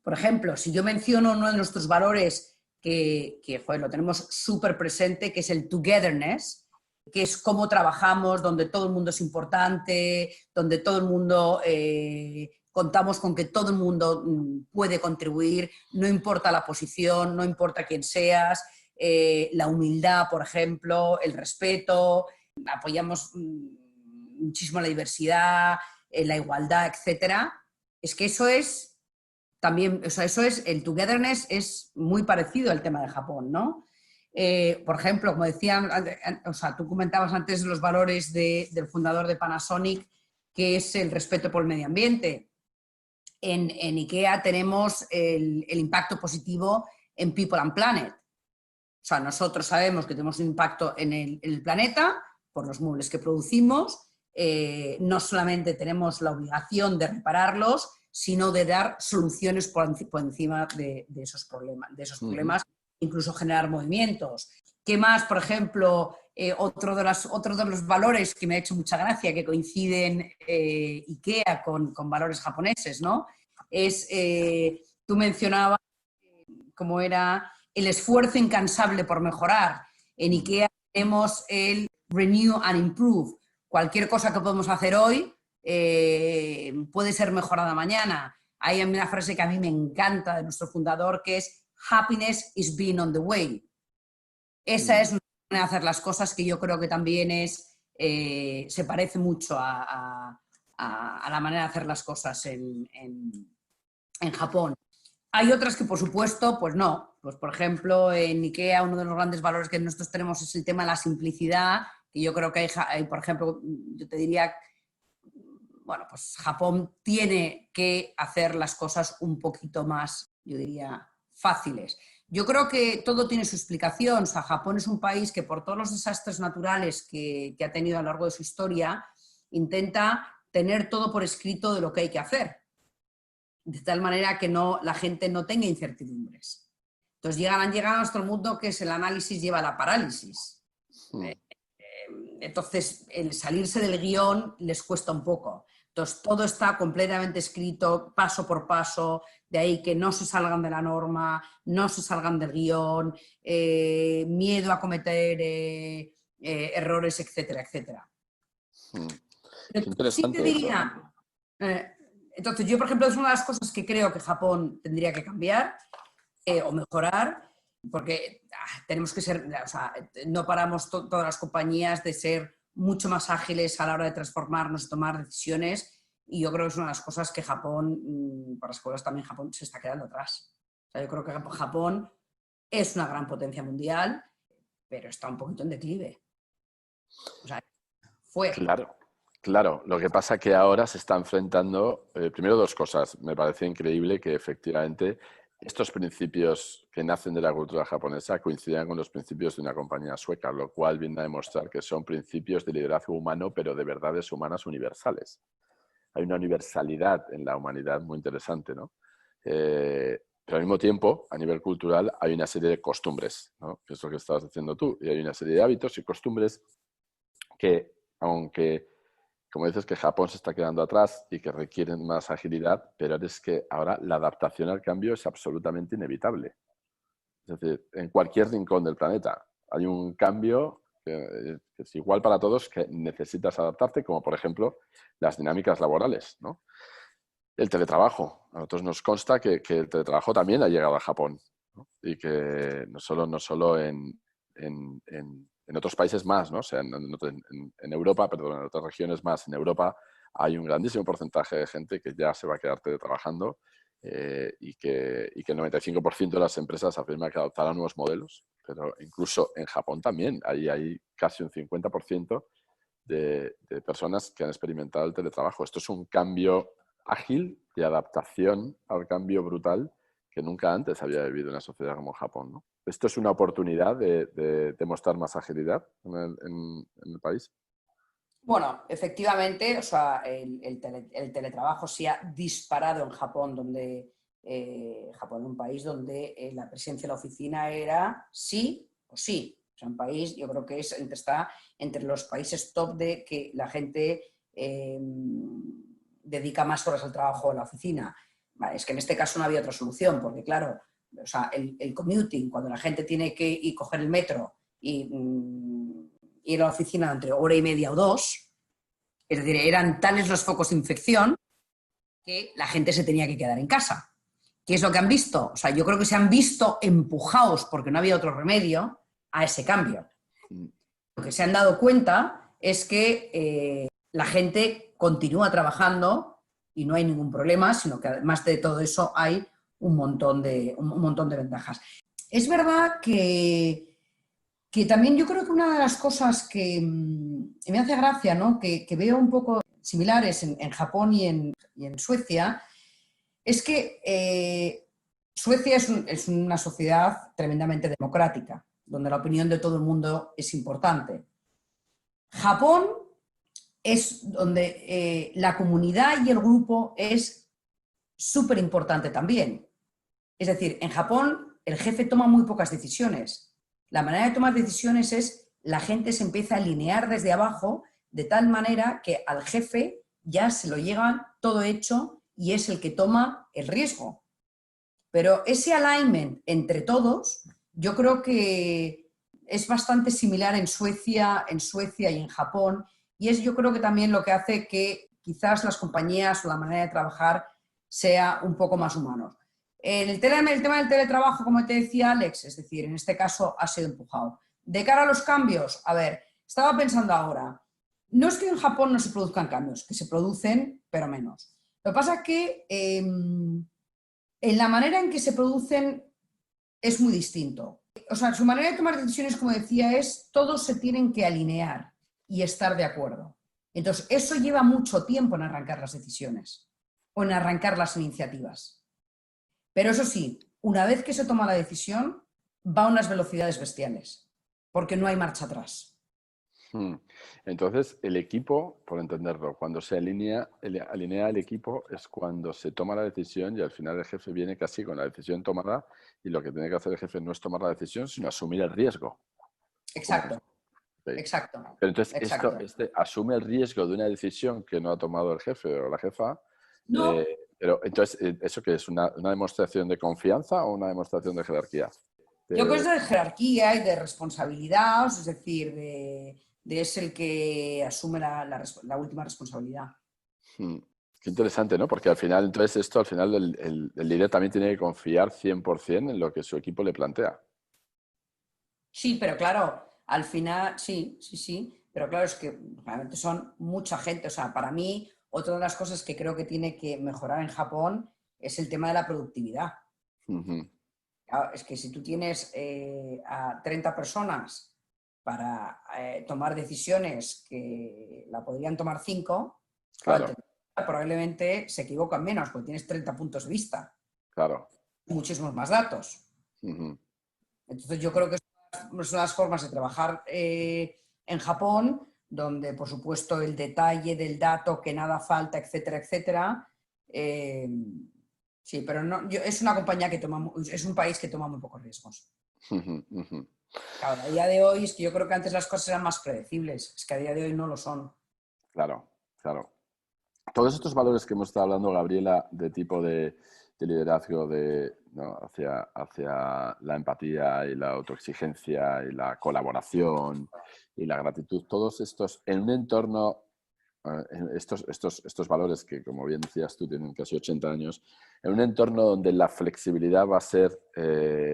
por ejemplo, si yo menciono uno de nuestros valores que joder, lo tenemos súper presente, que es el togetherness, que es cómo trabajamos, donde todo el mundo es importante, donde todo el mundo contamos con que todo el mundo puede contribuir, no importa la posición, no importa quién seas, la humildad, por ejemplo, el respeto, apoyamos muchísimo la diversidad, la igualdad, etcétera. Es que eso es también, o sea, eso es, el togetherness es muy parecido al tema de Japón, ¿no? Por ejemplo, como decían, o sea, tú comentabas antes los valores del fundador de Panasonic, que es el respeto por el medio ambiente. En IKEA tenemos el impacto positivo en People and Planet. O sea, nosotros sabemos que tenemos un impacto en el planeta por los muebles que producimos. No solamente tenemos la obligación de repararlos, sino de dar soluciones por encima de esos problemas, incluso generar movimientos. ¿Qué más? Por ejemplo, otro de los valores que me ha hecho mucha gracia, que coinciden IKEA con valores japoneses, ¿no? Es, tú mencionabas cómo era el esfuerzo incansable por mejorar. En IKEA tenemos el renew and improve. Cualquier cosa que podemos hacer hoy puede ser mejorada mañana. Hay una frase que a mí me encanta de nuestro fundador, que es happiness is being on the way. Esa es una manera de hacer las cosas que yo creo que también se parece mucho a la manera de hacer las cosas en Japón. Hay otras que, por supuesto, pues no. Pues, por ejemplo, en IKEA uno de los grandes valores que nosotros tenemos es el tema de la simplicidad, que yo creo que hay, por ejemplo, yo te diría, bueno, pues Japón tiene que hacer las cosas un poquito más, yo diría, fáciles. Yo creo que todo tiene su explicación. O sea, Japón es un país que, por todos los desastres naturales que ha tenido a lo largo de su historia, intenta tener todo por escrito de lo que hay que hacer, de tal manera que la gente no tenga incertidumbres. Entonces han llegado a nuestro mundo que es el análisis lleva a la parálisis. Entonces el salirse del guión les cuesta un poco. Entonces todo está completamente escrito, paso por paso, de ahí que no se salgan de la norma, no se salgan del guión, miedo a cometer errores, etcétera, etcétera. Qué interesante. Sí te diría... entonces, yo, por ejemplo, es una de las cosas que creo que Japón tendría que cambiar o mejorar, porque tenemos que ser, o sea, no paramos todas las compañías de ser mucho más ágiles a la hora de transformarnos y tomar decisiones, y yo creo que es una de las cosas que Japón, para las cosas también Japón se está quedando atrás. O sea, yo creo que Japón es una gran potencia mundial, pero está un poquito en declive. O sea, fue... Claro, lo que pasa es que ahora se está enfrentando, primero dos cosas. Me parece increíble que efectivamente estos principios que nacen de la cultura japonesa coincidan con los principios de una compañía sueca, lo cual viene a demostrar que son principios de liderazgo humano, pero de verdades humanas universales. Hay una universalidad en la humanidad muy interesante, ¿no? Pero al mismo tiempo, a nivel cultural, hay una serie de costumbres, ¿no? Que es lo que estabas diciendo tú, y hay una serie de hábitos y costumbres que, aunque, como dices, que Japón se está quedando atrás y que requieren más agilidad, pero es que ahora la adaptación al cambio es absolutamente inevitable. Es decir, en cualquier rincón del planeta hay un cambio que es igual para todos, que necesitas adaptarte, como por ejemplo las dinámicas laborales, ¿no? El teletrabajo. A nosotros nos consta que el teletrabajo también ha llegado a Japón, ¿no? Y que no solo en otros países más, ¿no? O sea, en Europa, perdón, en otras regiones más. En Europa hay un grandísimo porcentaje de gente que ya se va a quedar teletrabajando y que el 95% de las empresas afirma que adoptarán nuevos modelos, pero incluso en Japón también hay casi un 50% de personas que han experimentado el teletrabajo. Esto es un cambio ágil de adaptación al cambio brutal que nunca antes había vivido una sociedad como Japón, ¿no? ¿Esto es una oportunidad de demostrar más agilidad en el país? Bueno, efectivamente, o sea, el teletrabajo se ha disparado en Japón, donde Japón es un país donde la presencia de la oficina era sí o sí. O sea, un país, yo creo que está entre los países top de que la gente dedica más horas al trabajo en la oficina. Vale, es que en este caso no había otra solución, porque claro, o sea, el commuting, cuando la gente tiene que ir coger el metro y ir a la oficina entre hora y media o 2, es decir, eran tales los focos de infección que la gente se tenía que quedar en casa. ¿Qué es lo que han visto? O sea, yo creo que se han visto empujados, porque no había otro remedio, a ese cambio. Lo que se han dado cuenta es que la gente continúa trabajando y no hay ningún problema, sino que además de todo eso hay un montón de ventajas. Es verdad que también yo creo que una de las cosas que me hace gracia, ¿no? que veo un poco similares en Japón y en Suecia, es que Suecia es una sociedad tremendamente democrática, donde la opinión de todo el mundo es importante. Japón es donde la comunidad y el grupo es súper importante también. Es decir, en Japón el jefe toma muy pocas decisiones. La manera de tomar decisiones es la gente se empieza a alinear desde abajo de tal manera que al jefe ya se lo llega todo hecho y es el que toma el riesgo. Pero ese alignment entre todos, yo creo que es bastante similar en Suecia y en Japón, y es yo creo que también lo que hace que quizás las compañías o la manera de trabajar sea un poco más humanos. El tema del teletrabajo, como te decía Alex, es decir, en este caso ha sido empujado. De cara a los cambios, a ver, estaba pensando ahora, no es que en Japón no se produzcan cambios, que se producen, pero menos. Lo que pasa es que en la manera en que se producen es muy distinto. O sea, su manera de tomar decisiones, como decía, es todos se tienen que alinear y estar de acuerdo. Entonces, eso lleva mucho tiempo en arrancar las decisiones o en arrancar las iniciativas. Pero eso sí, una vez que se toma la decisión, va a unas velocidades bestiales, porque no hay marcha atrás. Entonces, el equipo, por entenderlo, cuando se alinea el equipo es cuando se toma la decisión y al final el jefe viene casi con la decisión tomada y lo que tiene que hacer el jefe no es tomar la decisión, sino asumir el riesgo. Exacto. Sí. Exacto. Pero entonces, exacto. asume el riesgo de una decisión que no ha tomado el jefe o la jefa. No. Pero entonces, ¿eso qué es? ¿Una demostración de confianza o una demostración de jerarquía? Yo creo que es de jerarquía y de responsabilidad, es decir, de es el que asume la última responsabilidad. Qué interesante, ¿no? Porque al final, entonces, el líder también tiene que confiar 100% en lo que su equipo le plantea. Sí, pero claro, al final, sí, pero claro, es que realmente son mucha gente. O sea, para mí, otra de las cosas que creo que tiene que mejorar en Japón es el tema de la productividad. Claro, es que si tú tienes a 30 personas para tomar decisiones que la podrían tomar 5, Claro. Probablemente se equivocan menos, porque tienes 30 puntos de vista. Claro. Muchísimos más datos. Entonces yo creo que son las formas de trabajar en Japón, donde por supuesto el detalle del dato, que nada falta, etcétera, etcétera. Sí, pero no, es una compañía es un país que toma muy pocos riesgos. Claro, a día de hoy es que yo creo que antes las cosas eran más predecibles, es que a día de hoy no lo son. Claro, claro. Todos estos valores que hemos estado hablando, Gabriela, de tipo de liderazgo, ¿no? hacia la empatía y la autoexigencia y la colaboración y la gratitud, todos estos en un entorno, estos valores que, como bien decías tú, tienen casi 80 años, en un entorno donde la flexibilidad va a ser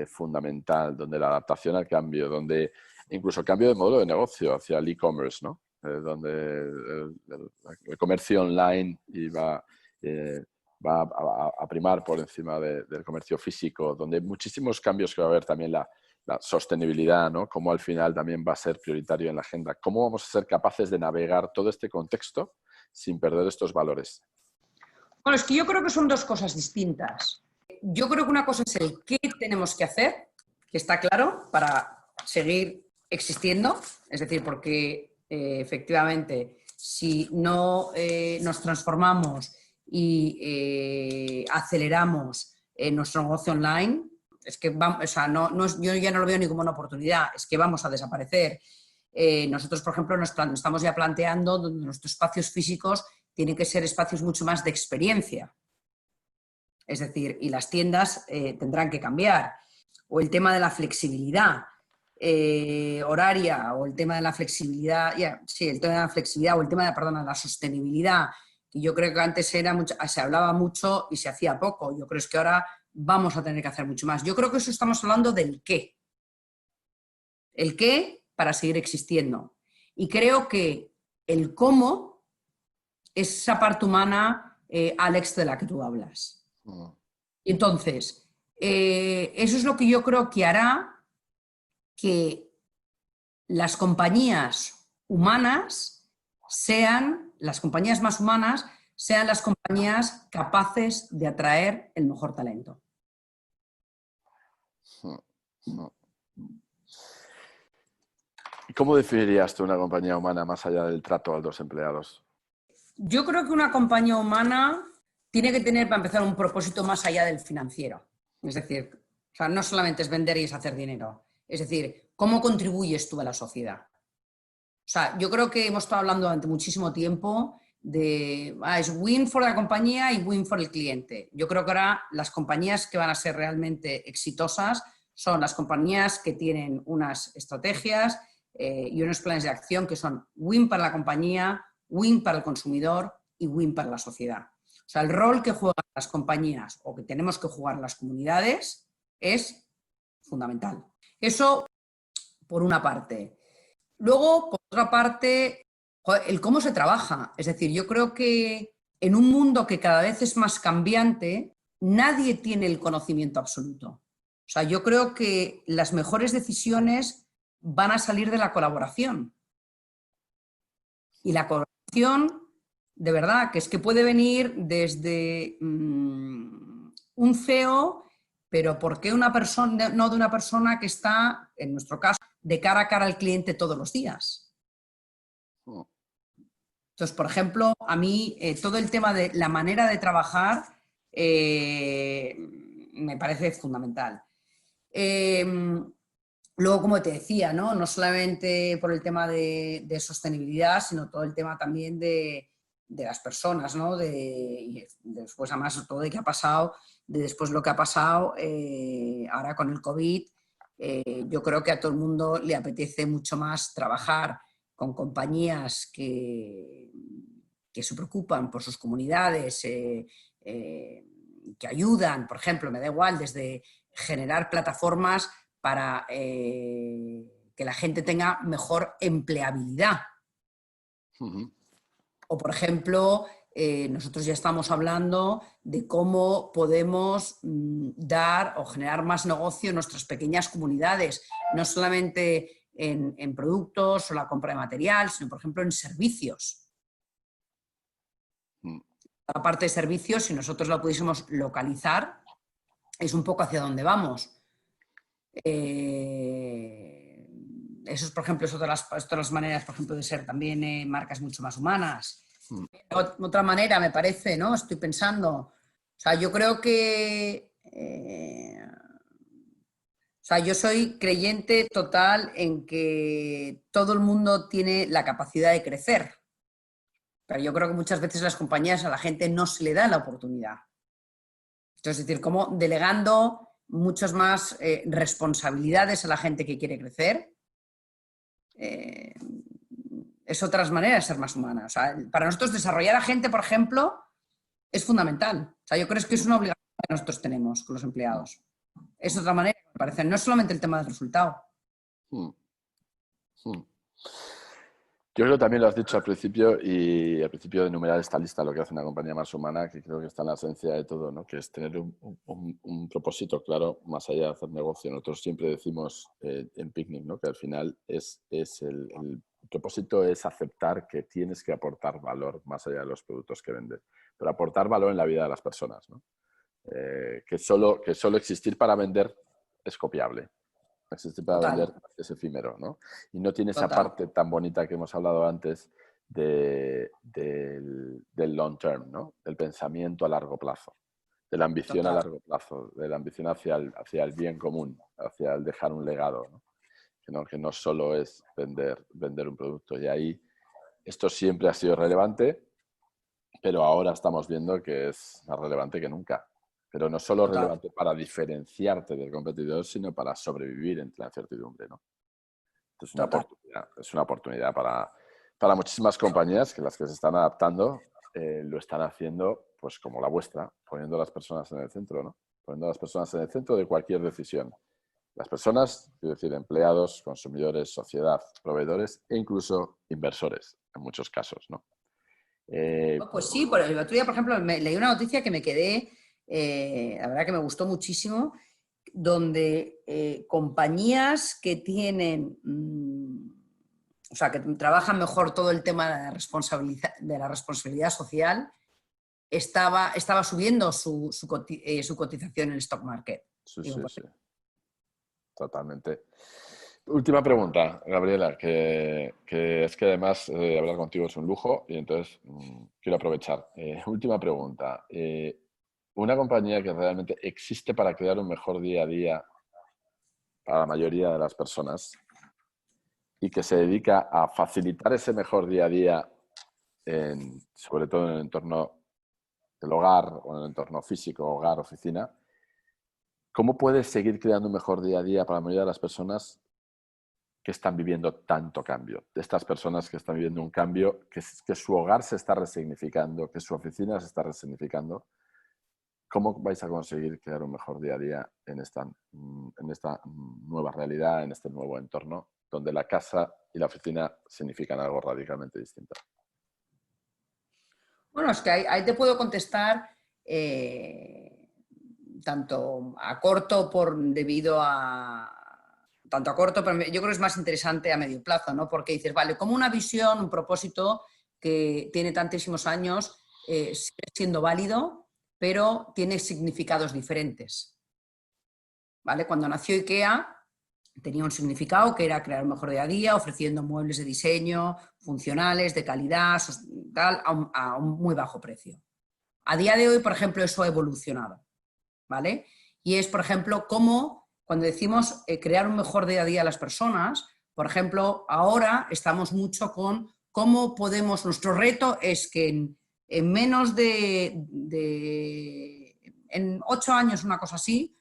fundamental, donde la adaptación al cambio, donde incluso el cambio de modelo de negocio hacia el e-commerce, ¿no? donde el comercio online va a primar por encima del comercio físico, donde hay muchísimos cambios que va a haber también la sostenibilidad, ¿no? Cómo al final también va a ser prioritario en la agenda. ¿Cómo vamos a ser capaces de navegar todo este contexto sin perder estos valores? Bueno, es que yo creo que son dos cosas distintas. Yo creo que una cosa es el qué tenemos que hacer, que está claro, para seguir existiendo. Es decir, porque efectivamente, si no nos transformamos y aceleramos nuestro negocio online, es que vamos, o sea, yo ya no lo veo ni como una oportunidad, es que vamos a desaparecer. Nosotros, por ejemplo, nos estamos ya planteando donde nuestros espacios físicos tienen que ser espacios mucho más de experiencia. Es decir, y las tiendas tendrán que cambiar. O el tema de la flexibilidad horaria, o el tema de la flexibilidad, el tema de la flexibilidad, o el tema de la sostenibilidad, que yo creo que antes se hablaba mucho y se hacía poco. Yo creo que ahora vamos a tener que hacer mucho más. Yo creo que eso estamos hablando del qué. El qué para seguir existiendo. Y creo que el cómo es esa parte humana, Alex, de la que tú hablas. Y entonces, eso es lo que yo creo que hará que las compañías humanas las compañías más humanas sean las compañías capaces de atraer el mejor talento. ¿Y cómo definirías tú una compañía humana más allá del trato a los empleados? Yo creo que una compañía humana tiene que tener, para empezar, un propósito más allá del financiero. Es decir, o sea, no solamente es vender y es hacer dinero. Es decir, ¿cómo contribuyes tú a la sociedad? O sea, yo creo que hemos estado hablando durante muchísimo tiempo de es win for la compañía y win for el cliente. Yo creo que ahora las compañías que van a ser realmente exitosas son las compañías que tienen unas estrategias y unos planes de acción que son win para la compañía, win para el consumidor y win para la sociedad. O sea, el rol que juegan las compañías o que tenemos que jugar las comunidades es fundamental. Eso por una parte. Luego, por otra parte, el cómo se trabaja. Es decir, yo creo que en un mundo que cada vez es más cambiante, nadie tiene el conocimiento absoluto. O sea, yo creo que las mejores decisiones van a salir de la colaboración. Y la colaboración, de verdad, que es que puede venir desde un CEO, pero ¿por qué una persona, no de una persona que está, en nuestro caso, de cara a cara al cliente todos los días? Entonces, por ejemplo, a mí todo el tema de la manera de trabajar me parece fundamental. Luego, como te decía, no solamente por el tema de sostenibilidad, sino todo el tema también de las personas, ¿no? Y después, además, todo de qué ha pasado, después lo que ha pasado ahora con el COVID, yo creo que a todo el mundo le apetece mucho más trabajar con compañías que se preocupan por sus comunidades, que ayudan, por ejemplo, me da igual, desde generar plataformas para que la gente tenga mejor empleabilidad. O, por ejemplo, nosotros ya estamos hablando de cómo podemos dar o generar más negocio en nuestras pequeñas comunidades, no solamente en productos o la compra de material, sino, por ejemplo, en servicios. La parte de servicios, si nosotros la pudiésemos localizar, es un poco hacia dónde vamos. Eso es, por ejemplo, es otra de las maneras, por ejemplo, de ser también marcas mucho más humanas. Otra manera, me parece, ¿no? Estoy pensando, o sea, yo creo que o sea, yo soy creyente total en que todo el mundo tiene la capacidad de crecer, pero yo creo que muchas veces las compañías a la gente no se le da la oportunidad. Entonces, es decir, como delegando muchas más responsabilidades a la gente que quiere crecer, es otras maneras de ser más humana. O sea, para nosotros desarrollar a gente, por ejemplo, es fundamental. O sea, yo creo que es una obligación que nosotros tenemos con los empleados. Es otra manera, me parece. No es solamente el tema del resultado. Yo creo que también lo has dicho al principio, y al principio de enumerar esta lista, lo que hace una compañía más humana, que creo que está en la esencia de todo, ¿no? Que es tener un propósito claro más allá de hacer negocio. Nosotros siempre decimos en Picnic, ¿no? Que al final el propósito es aceptar que tienes que aportar valor más allá de los productos que vendes, pero aportar valor en la vida de las personas, ¿no? Que solo existir para vender es copiable. Existe para Total, vender es efímero, ¿no? Y no tiene esa total, parte tan bonita que hemos hablado antes del long term, ¿no? Del pensamiento a largo plazo, de la ambición a total. largo plazo, de la ambición hacia el bien común, hacia el dejar un legado, ¿no? Que no solo es vender un producto. Y ahí esto siempre ha sido relevante, pero ahora estamos viendo que es más relevante que nunca. Pero no solo Total. relevante para diferenciarte del competidor, sino para sobrevivir entre la incertidumbre, ¿no? Total. Es una oportunidad para muchísimas compañías que las que se están adaptando lo están haciendo pues como la vuestra, poniendo a las personas en el centro, ¿no? Poniendo a las personas en el centro de cualquier decisión. Las personas, quiero decir, empleados, consumidores, sociedad, proveedores e incluso inversores, en muchos casos, ¿no? Eh, Pues sí, por el otro día, por ejemplo, leí una noticia que me quedé, la verdad que me gustó muchísimo, donde compañías que tienen, o sea, que trabajan mejor todo el tema de la responsabilidad social, estaba subiendo su cotización en el stock market. sí, Digo, sí, pues, sí, totalmente. Última pregunta, Gabriela, que es que además hablar contigo es un lujo y entonces quiero aprovechar. Última pregunta. Una compañía que realmente existe para crear un mejor día a día para la mayoría de las personas y que se dedica a facilitar ese mejor día a día, sobre todo en el entorno del hogar o en el entorno físico, hogar, oficina, ¿cómo puedes seguir creando un mejor día a día para la mayoría de las personas que están viviendo tanto cambio? De estas personas que están viviendo un cambio, que su hogar se está resignificando, que su oficina se está resignificando. ¿Cómo vais a conseguir crear un mejor día a día en esta nueva realidad, en este nuevo entorno, donde la casa y la oficina significan algo radicalmente distinto? bueno, es que ahí te puedo contestar tanto a corto debido a tanto a corto, pero yo creo que es más interesante a medio plazo, ¿no? Porque dices, vale, como una visión, un propósito que tiene tantísimos años, sigue siendo válido, pero tiene significados diferentes, ¿vale? Cuando nació IKEA tenía un significado que era crear un mejor día a día, ofreciendo muebles de diseño, funcionales, de calidad, tal, a un muy bajo precio. A día de hoy, por ejemplo, eso ha evolucionado, ¿vale? Y es, por ejemplo, cómo cuando decimos crear un mejor día a día a las personas, por ejemplo, ahora estamos mucho con cómo podemos, nuestro reto es que en menos en 8 años, una cosa así,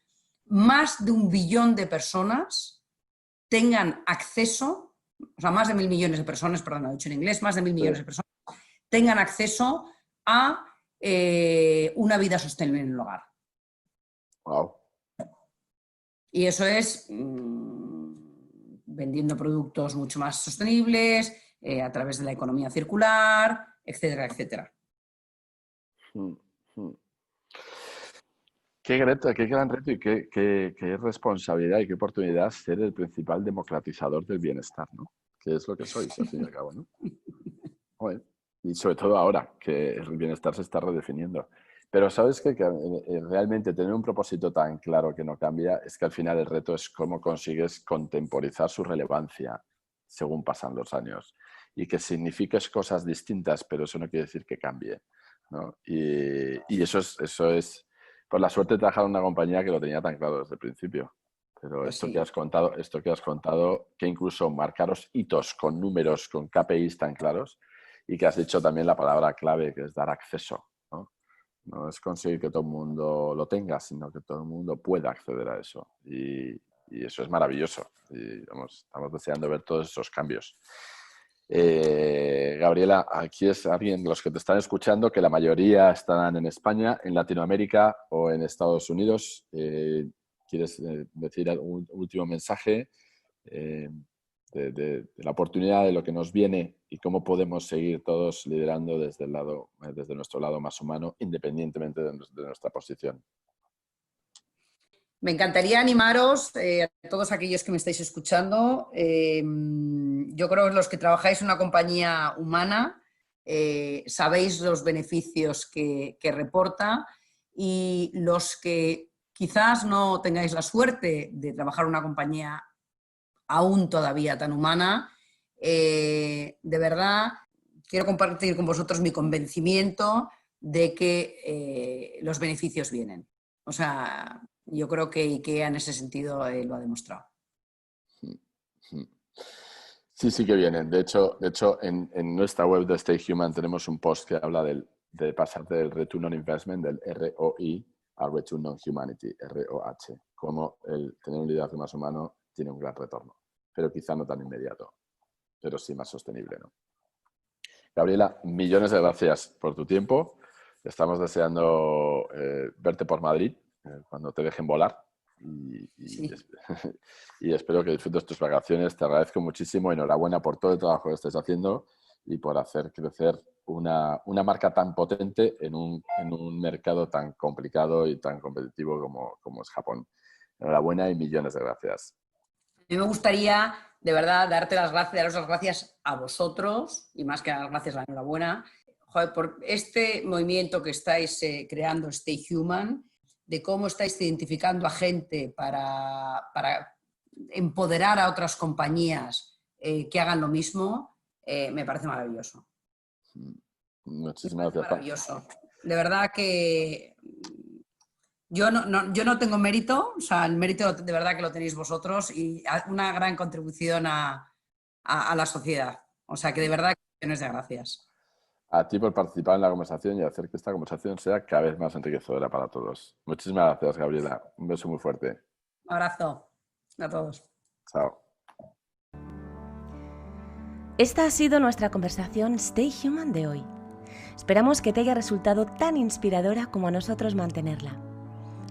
más de 1 billón de personas tengan acceso, o sea, más de 1.000 millones de personas, perdón, lo he dicho en inglés, más de 1.000 millones Sí. de personas tengan acceso a una vida sostenible en el hogar. Wow. Y eso es vendiendo productos mucho más sostenibles, a través de la economía circular, etcétera, etcétera. Mm, mm. Qué reto, qué gran reto y qué responsabilidad y qué oportunidad ser el principal democratizador del bienestar, ¿no? Que es lo que sois, al fin y al cabo, ¿no? Joder. Y sobre todo ahora, que el bienestar se está redefiniendo. Pero sabes que realmente tener un propósito tan claro que no cambia, es que al final el reto es cómo consigues contemporizar su relevancia según pasan los años. Y que signifiques cosas distintas, pero eso no quiere decir que cambie, ¿no? Y eso es, por la suerte de trabajar en una compañía que lo tenía tan claro desde el principio. Pero Pues esto que sí. has contado, que incluso marcaros hitos con números, con KPIs tan claros, y que has dicho también la palabra clave, que es dar acceso, ¿no? No es conseguir que todo el mundo lo tenga, sino que todo el mundo pueda acceder a eso. Y eso es maravilloso. Y vamos, estamos deseando ver todos esos cambios. Gabriela, aquí es alguien de los que te están escuchando, que la mayoría están en España, en Latinoamérica o en Estados Unidos. ¿Quieres decir un último mensaje? de la oportunidad de lo que nos viene y cómo podemos seguir todos liderando desde nuestro lado más humano, independientemente de nuestra posición. Me encantaría animaros a todos aquellos que me estáis escuchando. Yo creo que los que trabajáis en una compañía humana sabéis los beneficios que reporta, y los que quizás no tengáis la suerte de trabajar en una compañía aún todavía tan humana, de verdad quiero compartir con vosotros mi convencimiento de que los beneficios vienen. O sea, yo creo que IKEA en ese sentido lo ha demostrado. Sí que vienen. De hecho en nuestra web de Stay Human tenemos un post que habla de pasar del Return on Investment, del ROI, al Return on Humanity, ROH. Como el tener un liderazgo más humano tiene un gran retorno, pero quizá no tan inmediato, pero sí más sostenible, ¿no? Gabriela, millones de gracias por tu tiempo. Estamos deseando verte por Madrid cuando te dejen volar Sí. y espero que disfrutes tus vacaciones. Te agradezco muchísimo. Enhorabuena por todo el trabajo que estés haciendo y por hacer crecer una marca tan potente en un mercado tan complicado y tan competitivo como es Japón. Enhorabuena y millones de gracias. A mí me gustaría, de verdad, daros las gracias a vosotros, y más que dar las gracias, la enhorabuena, por este movimiento que estáis creando, Stay Human, de cómo estáis identificando a gente para empoderar a otras compañías que hagan lo mismo. Me parece maravilloso. Muchísimas gracias. Maravilloso. De verdad que yo no tengo mérito, o sea, el mérito de verdad que lo tenéis vosotros, y una gran contribución a la sociedad. O sea, que de verdad, millones de gracias. A ti por participar en la conversación y hacer que esta conversación sea cada vez más enriquecedora para todos. Muchísimas gracias, Gabriela. Un beso muy fuerte. Un abrazo a todos. Chao. Esta ha sido nuestra conversación Stay Human de hoy. Esperamos que te haya resultado tan inspiradora como a nosotros mantenerla.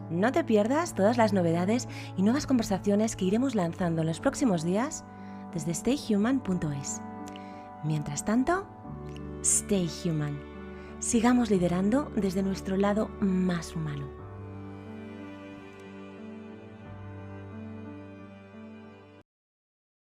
No te pierdas todas las novedades y nuevas conversaciones que iremos lanzando en los próximos días desde stayhuman.es. Mientras tanto, Stay Human. Sigamos liderando desde nuestro lado más humano.